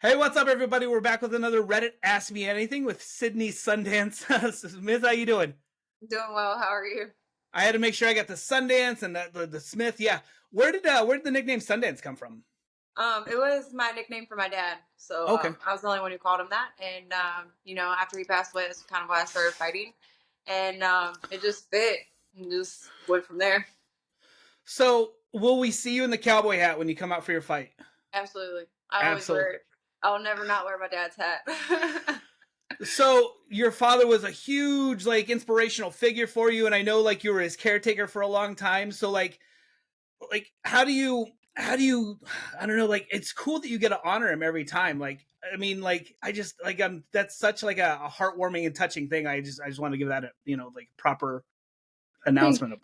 Hey, what's up, everybody? We're back with another Reddit Ask Me Anything with Sydney Sundance Smith. How you doing? Doing well. How are you? I had to make sure I got the Sundance and the Smith. Yeah, where did the nickname Sundance come from? It was my nickname for my dad. So Okay, I was the only one who called him that. And after he passed away, that's kind of why I started fighting. And it just fit and just went from there. so will we see you in the cowboy hat when you come out for your fight? Absolutely. I always wear Absolutely. it. I'll never not wear my dad's hat. So your father was a huge inspirational figure for you, and I know you were his caretaker for a long time. So how do you I don't know, it's cool that you get to honor him every time. I just I'm that's such a heartwarming and touching thing. I just want to give that a proper Thank announcement of.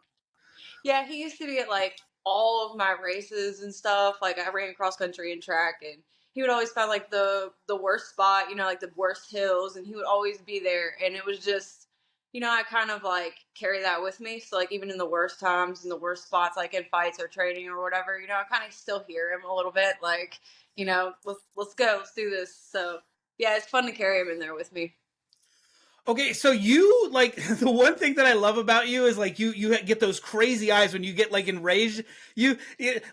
Yeah, he used to be at like all of my races and stuff. Like I ran cross country and track, and he would always find like the worst spot, like the worst hills, and he would always be there. And it was just, I kind of like carry that with me. So like even in the worst times, in the worst spots, like in fights or training or whatever, I kind of still hear him a little bit. Like, let's go, let's do this. So yeah, it's fun to carry him in there with me. Okay, so you the one thing that I love about you is you get those crazy eyes when you get enraged. I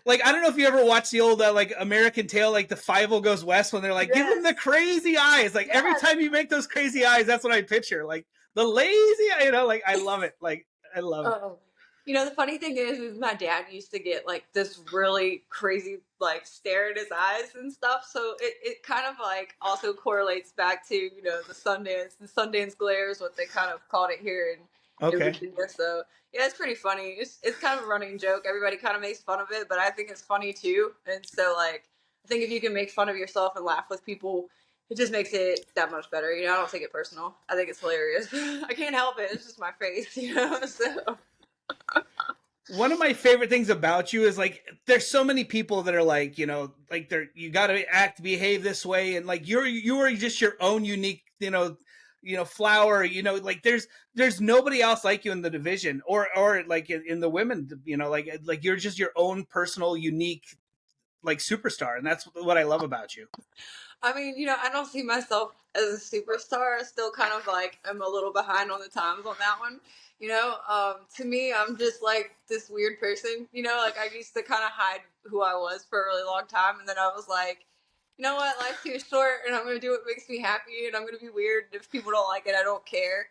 don't know if you ever watched the old American Tail, the Five Goes West, when they're like, give him the Yes. crazy eyes. Like every Yes. time you make those crazy eyes, that's what I picture. Like the lazy, I love it. I love it. Oh. The funny thing is my dad used to get like this really crazy like stare in his eyes and stuff. So it kind of like also correlates back to, the Sundance glare is what they kind of called it here in Okay. Virginia. So yeah, it's pretty funny. It's kind of a running joke. Everybody kind of makes fun of it, but I think it's funny too. And so like I think if you can make fun of yourself and laugh with people, it just makes it that much better. I don't take it personal. I think it's hilarious. I can't help it. It's just my face. So One of my favorite things about you is there's so many people that are they're you got to act behave this way, and you are just your own unique flower. There's nobody else like you in the division, or in the women, you're just your own personal unique superstar, and that's what I love about you. I mean, I don't see myself as a superstar. I still kind of like I'm a little behind on the times on that one. To me, I'm just like this weird person. Like I used to kind of hide who I was for a really long time, and then I was like, you know what, life's too short, and I'm gonna do what makes me happy, and I'm gonna be weird. If people don't like it, I don't care.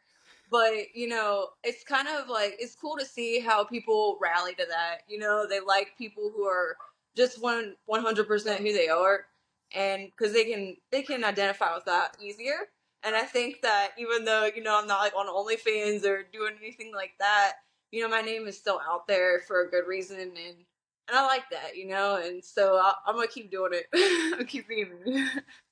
But it's kind of like it's cool to see how people rally to that. They like people who are just 100% who they are, and because they can identify with that easier. And I think that even though I'm not like on OnlyFans or doing anything like that, my name is still out there for a good reason, and I like that, and so I'm gonna keep doing it. I'll keep being me.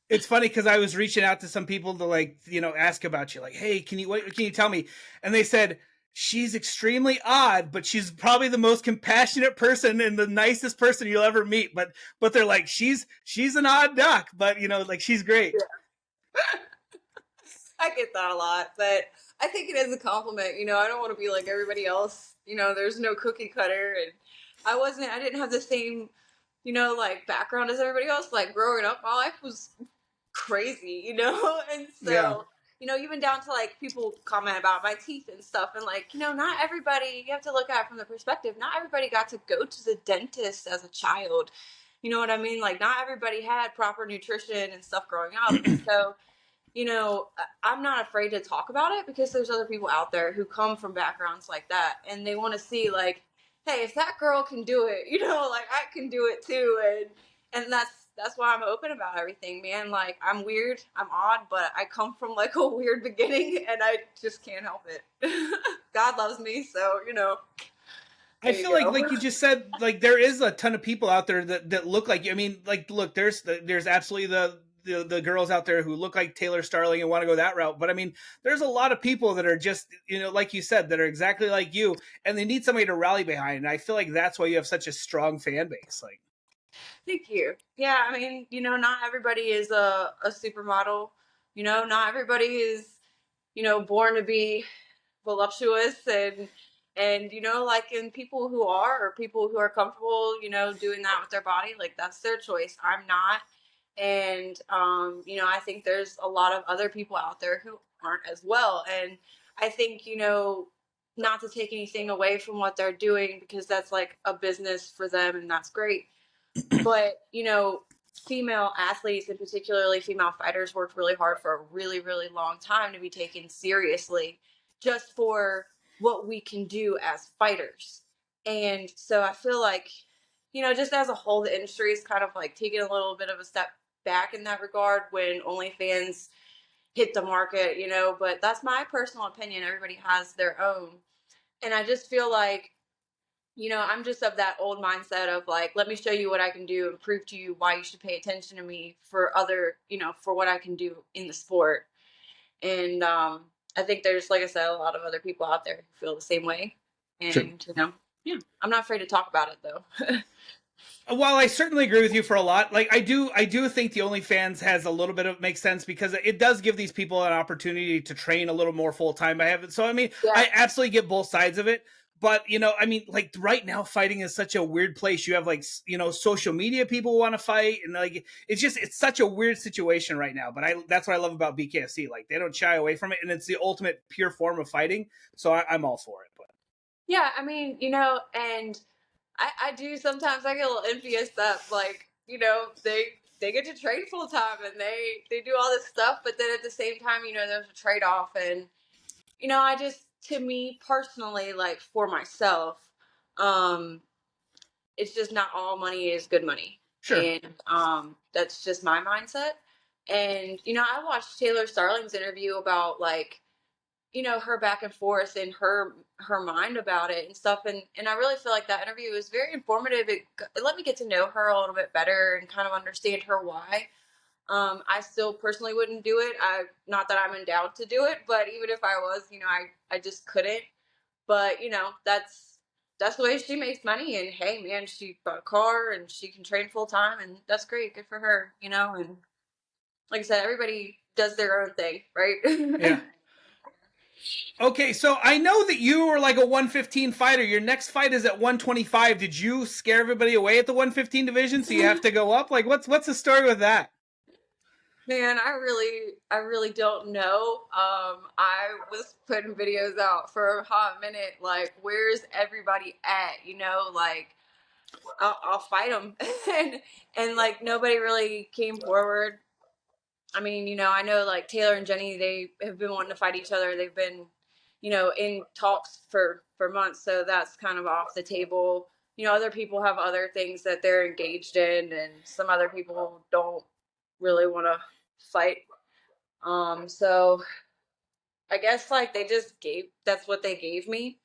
It's funny because I was reaching out to some people to ask about you, hey, what can you tell me? And they said she's extremely odd, but she's probably the most compassionate person and the nicest person you'll ever meet. But they're like she's an odd duck, but she's great. I get that a lot, but I think it is a compliment. I don't want to be like everybody else. There's no cookie cutter, and I didn't have the same, like background as everybody else. Like growing up, my life was crazy, and Yeah. so, even down to like people comment about my teeth and stuff, and like, not everybody, you have to look at it from the perspective, not everybody got to go to the dentist as a child. You know what I mean? Like, not everybody had proper nutrition and stuff growing up, and so I'm not afraid to talk about it because there's other people out there who come from backgrounds like that and they want to see like, hey, if that girl can do it, like I can do it too. And that's why I'm open about everything, man. Like I'm weird, I'm odd, but I come from like a weird beginning and I just can't help it. God loves me, so I there you feel go. like you just said, there is a ton of people out there that look like you. I mean, look, there's absolutely the girls out there who look like Taylor Starling and want to go that route. But I mean, there's a lot of people that are just, like you said, that are exactly like you, and they need somebody to rally behind. And I feel like that's why you have such a strong fan base. Thank you. Yeah, I mean, not everybody is a supermodel. Not everybody is, born to be voluptuous and like in people who are or people who are comfortable doing that with their body, like that's their choice. I'm not, And, I think there's a lot of other people out there who aren't as well. And I think, not to take anything away from what they're doing because that's like a business for them and that's great. But, female athletes and particularly female fighters worked really hard for a really, really long time to be taken seriously just for what we can do as fighters. And so I feel like, just as a whole, the industry is kind of like taking a little bit of a step back in that regard when OnlyFans hit the market, but that's my personal opinion. Everybody has their own. And I just feel like, I'm just of that old mindset of like, let me show you what I can do and prove to you why you should pay attention to me for other, for what I can do in the sport. And I think there's, like I said, a lot of other people out there who feel the same way. Sure. And, yeah, I'm not afraid to talk about it though. While I certainly agree with you for a lot, like I do think the OnlyFans has a little bit of makes sense because it does give these people an opportunity to train a little more full time. I have it, so I mean, Yeah. I absolutely get both sides of it. But I mean, like right now, fighting is such a weird place. You have like social media people want to fight, and like it's such a weird situation right now. But that's what I love about BKFC. Like they don't shy away from it, and it's the ultimate pure form of fighting. So I'm all for it. But Yeah, I mean, and I do sometimes I get a little envious that like, they get to train full time and they do all this stuff, but then at the same time, there's a trade off. And I just, to me personally, like for myself, um, it's just not all money is good money. sure, And that's just my mindset. And I watched Taylor Starling's interview about like, her back and forth and her mind about it and stuff. And I really feel like that interview was very informative. It let me get to know her a little bit better and kind of understand her why. I still personally wouldn't do it. Not that I'm endowed to do it, but even if I was, I just couldn't. But that's the way she makes money. And hey, man, she bought a car and she can train full time, and that's great. Good for her, And like I said, everybody does their own thing, right? yeah. Okay, so I know that you were like a 115 fighter. Your next fight is at 125. Did you scare everybody away at the 115 division, so you have to go up? Like, what's the story with that? Man, I really don't know. I was putting videos out for a hot minute, like, where's everybody at? Like, I'll fight them, and like nobody really came forward. I mean, I know like Taylor and Jenny, they have been wanting to fight each other. They've been, in talks for months, so that's kind of off the table. Other people have other things that they're engaged in, and some other people don't really want to fight. So I guess like they just gave that's what they gave me,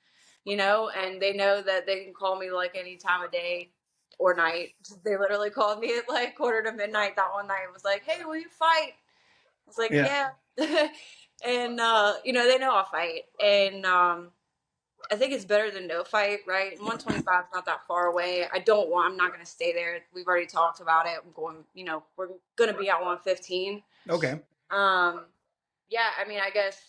and they know that they can call me like any time of day or night. They literally called me at like quarter to midnight that one night and was like, "Hey, will you fight?" I was like, Yeah. "Yeah." And they know I'll fight. And I think it's better than no fight, right? 125 is not that far away. I'm not going to stay there. We've already talked about it. I'm going, we're going to be at 115. Okay. Yeah, I mean, I guess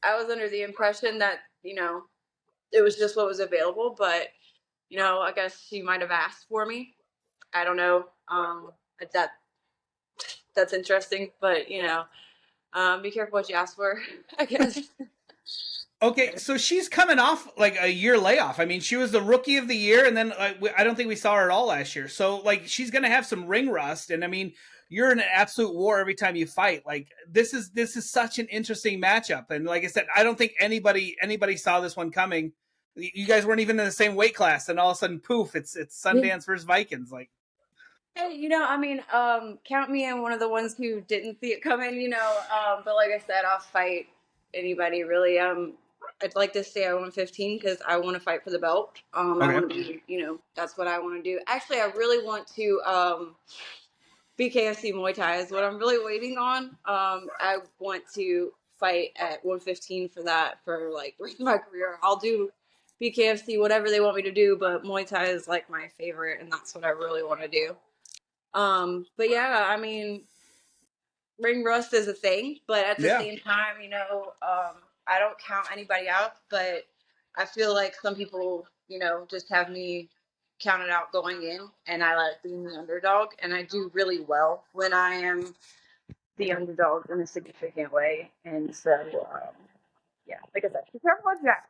I was under the impression that, it was just what was available, but, I guess she might have asked for me. I don't know. That that's interesting, but, be careful what you ask for, I guess. Okay, so she's coming off like a year layoff. I mean, she was the rookie of the year, and then I don't think we saw her at all last year. So like, she's gonna have some ring rust, and I mean, you're in an absolute war every time you fight. Like this is such an interesting matchup, and like I said, I don't think anybody saw this one coming. You guys weren't even in the same weight class, and all of a sudden, poof! It's Sundance versus Vikings. Like, Hey, I mean, count me in one of the ones who didn't see it coming, but like I said, I'll fight anybody really. I'd like to stay at 115 because I want to fight for the belt. I want to be, that's what I want to do. Actually, I really want to, BKFC Muay Thai is what I'm really waiting on. I want to fight at 115 for that for like the rest of my career. I'll do BKFC, whatever they want me to do, but Muay Thai is like my favorite, and that's what I really want to do. But yeah, I mean, ring rust is a thing, but at the yeah, same time, I don't count anybody out, but I feel like some people, just have me counted out going in, and I like being the underdog, and I do really well when I am the underdog in a significant way. And so, yeah, like I said, be careful with that.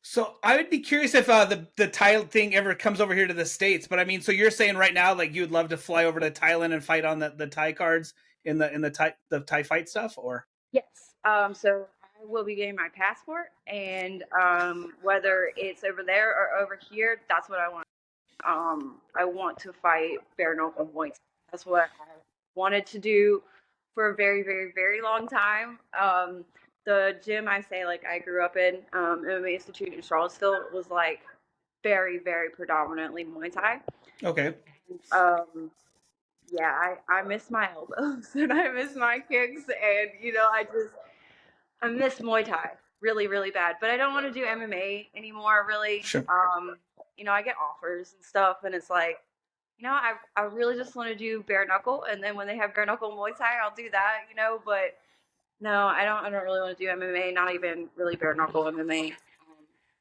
So I would be curious if the Thai thing ever comes over here to the States. But I mean, so you're saying right now, like you'd love to fly over to Thailand and fight on the Thai cards in the Thai fight stuff, or Yes. So I will be getting my passport, and whether it's over there or over here, that's what I want. I want to fight bare knuckle Muay Thai. That's what I wanted to do for a very, very, very long time. The gym I say like I grew up in, MMA Institute in Charlottesville, was like very, very predominantly Muay Thai. okay, Um, yeah, I miss my elbows and I miss my kicks, and I miss Muay Thai really, really bad. But I don't want to do MMA anymore, really. sure. I get offers and stuff, and it's like, I really just want to do bare knuckle, and then when they have bare knuckle Muay Thai, I'll do that, but no, I don't really want to do MMA, not even really bare knuckle MMA.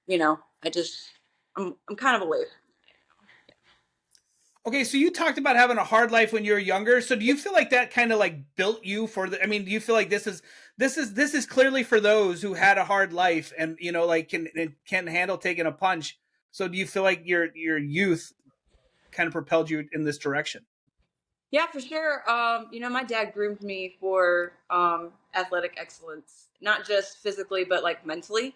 I just I'm kind of away. Okay, so you talked about having a hard life when you were younger. So do you feel like that kind of like built you for the? I mean, do you feel like this is clearly for those who had a hard life and like can handle taking a punch? So do you feel like your youth kind of propelled you in this direction? Yeah, for sure. My dad groomed me for athletic excellence, not just physically, but like mentally.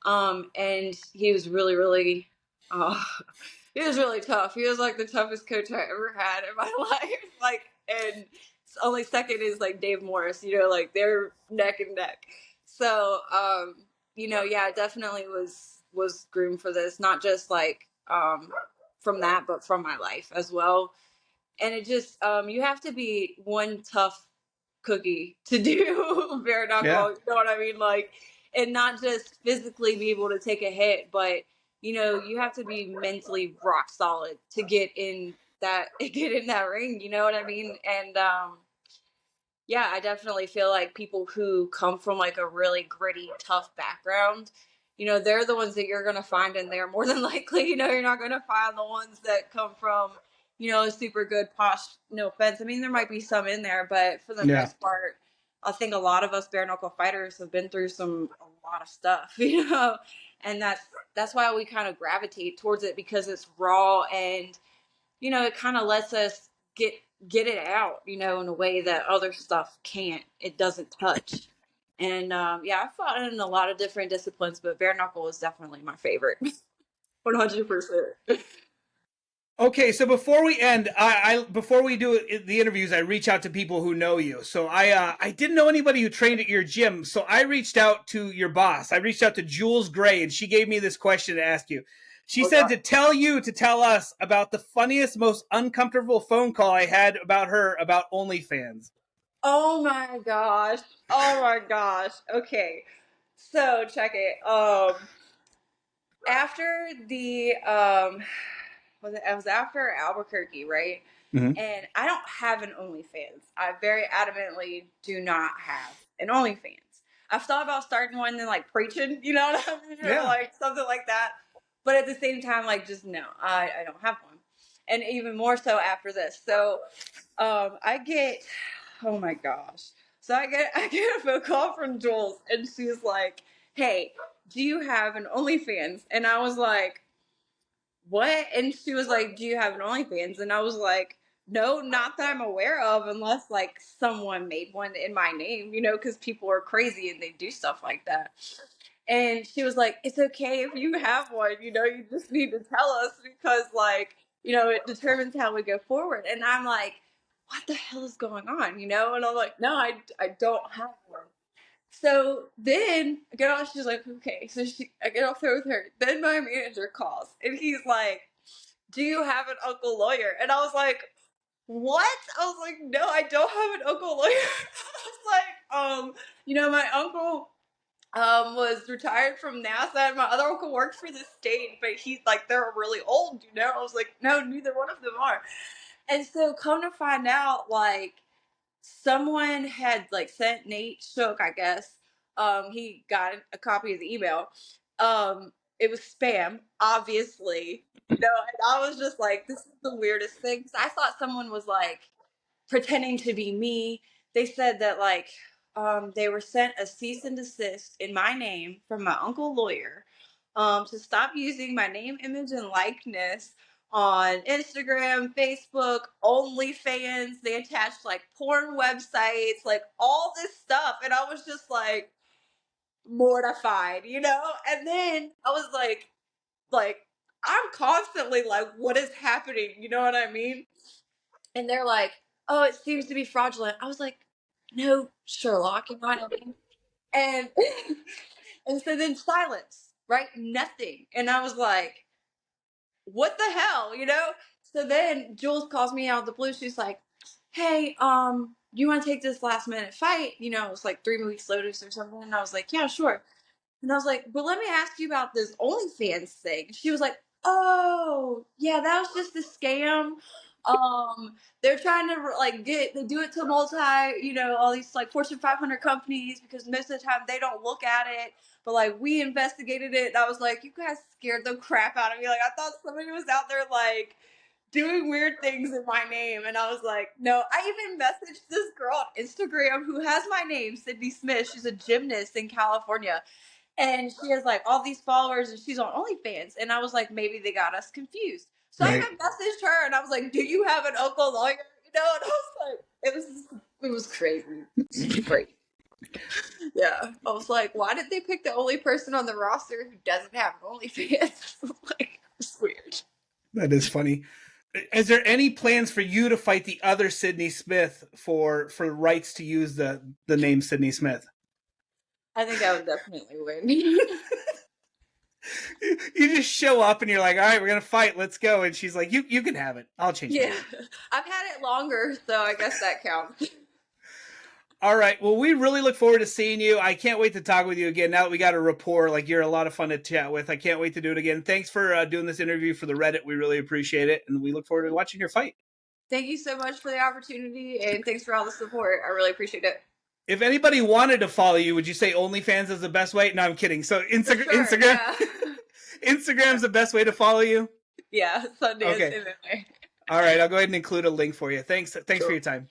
And he was really, really, uh, he was really tough. He was like the toughest coach I ever had in my life. Like, and only second is like Dave Morris. Like they're neck and neck. So, yeah, it definitely was groomed for this, not just like from that, but from my life as well. And it just you have to be one tough cookie to do bare Yeah, knuckle, you know what I mean, like, and not just physically be able to take a hit, but you have to be mentally rock solid to get in that get in that ring, you know what I mean. And yeah, I definitely feel like people who come from like a really gritty, tough background, they're the ones that you're going to find in there more than likely. You're not going to find the ones that come from, a super good posh, no offense. I mean, there might be some in there, but for the yeah. most part, I think a lot of us bare knuckle fighters have been through a lot of stuff, and that's why we kind of gravitate towards it, because it's raw, and it kind of lets us get it out, in a way that other stuff can't. It doesn't touch. And yeah, I've fought in a lot of different disciplines, but bare knuckle is definitely my favorite. 100%. Okay, so before we end, I before we do the interviews, I reach out to people who know you. So I didn't know anybody who trained at your gym, so I reached out to your boss. I reached out to Jules Gray, and she gave me this question to ask you. She Oh, said God. to tell you to tell us about the funniest, most uncomfortable phone call I had about her about OnlyFans. Oh my gosh. Oh my gosh. Okay. So check it. After the it was after Albuquerque, right? Mm-hmm. And I don't have an OnlyFans. I very adamantly do not have an OnlyFans. I've thought about starting one and like preaching, you know what I mean? Or Yeah. like something like that. But at the same time, like just no, I don't have one. And even more so after this. So I get, oh my gosh. So I get a phone call from Jules, and she's like, "Hey, do you have an OnlyFans?" And I was like, "What?" And she was like, "Do you have an OnlyFans?" And I was like, "No, not that I'm aware of, unless like someone made one in my name, because people are crazy and they do stuff like that." And she was like, "It's okay if you have one, you just need to tell us, because like, it determines how we go forward." And I'm like, "What the hell is going on?" And I'm like, "No, I don't have one." So then I get off, she's like, "Okay." So I get off there with her. Then my manager calls, and he's like, "Do you have an uncle lawyer?" And I was like, "What?" I was like, "No, I don't have an uncle lawyer." I was like, my uncle was retired from NASA, and my other uncle worked for the state, but he's like, they're really old, I was like, "No, neither one of them are." And so come to find out, like, someone had like sent Nate Shook, I guess. He got a copy of the email. it was spam, obviously. You know, and I was just like, this is the weirdest thing. 'Cause I thought someone was like pretending to be me. They said that like they were sent a cease and desist in my name from my uncle lawyer to stop using my name, image, and likeness on Instagram, Facebook, OnlyFans. They attached like porn websites, like all this stuff, and I was just like mortified, you know. And then I was like I'm constantly like, what is happening? You know what I mean? And they're like, "Oh, it seems to be fraudulent." I was like, "No, Sherlock, you know what I mean?" And and so then silence, right? Nothing. And I was like, "What the hell?" You know? So then Jules calls me out of the blue. She's like, "Hey, you want to take this last minute fight?" You know, it was like 3 weeks notice or something. And I was like, "Yeah, sure." And I was like, "But let me ask you about this OnlyFans thing." She was like, "Oh, yeah, that was just a scam. They're trying to like they do it to all these like Fortune 500 companies because most of the time they don't look at it. But like we investigated it." And I was like, "You guys scared the crap out of me. Like I thought somebody was out there like doing weird things in my name." And I was like, "No." I even messaged this girl on Instagram who has my name, Sydney Smith. She's a gymnast in California, and she has like all these followers and she's on OnlyFans. And I was like, maybe they got us confused. So I Right. even messaged her and I was like, "Do you have an uncle lawyer?" You know, and I was like, it was crazy. It's crazy. Yeah. I was like, why did they pick the only person on the roster who doesn't have an OnlyFans? Like, it's weird. That is funny. Is there any plans for you to fight the other Sydney Smith for rights to use the name Sydney Smith? I think I would definitely win. You just show up and you're like, all right, we're gonna fight, let's go. And she's like, you can have it. I'll change my Yeah. name. I've had it longer, so I guess that counts. All right. Well, we really look forward to seeing you. I can't wait to talk with you again. Now that we got a rapport, like you're a lot of fun to chat with. I can't wait to do it again. Thanks for doing this interview for the Reddit. We really appreciate it, and we look forward to watching your fight. Thank you so much for the opportunity and thanks for all the support. I really appreciate it. If anybody wanted to follow you, would you say OnlyFans is the best way? No, I'm kidding. So For sure, Instagram, yeah. Instagram's the best way to follow you. Yeah, Sundance Okay. MMA. All right. I'll go ahead and include a link for you. Thanks Cool. for your time.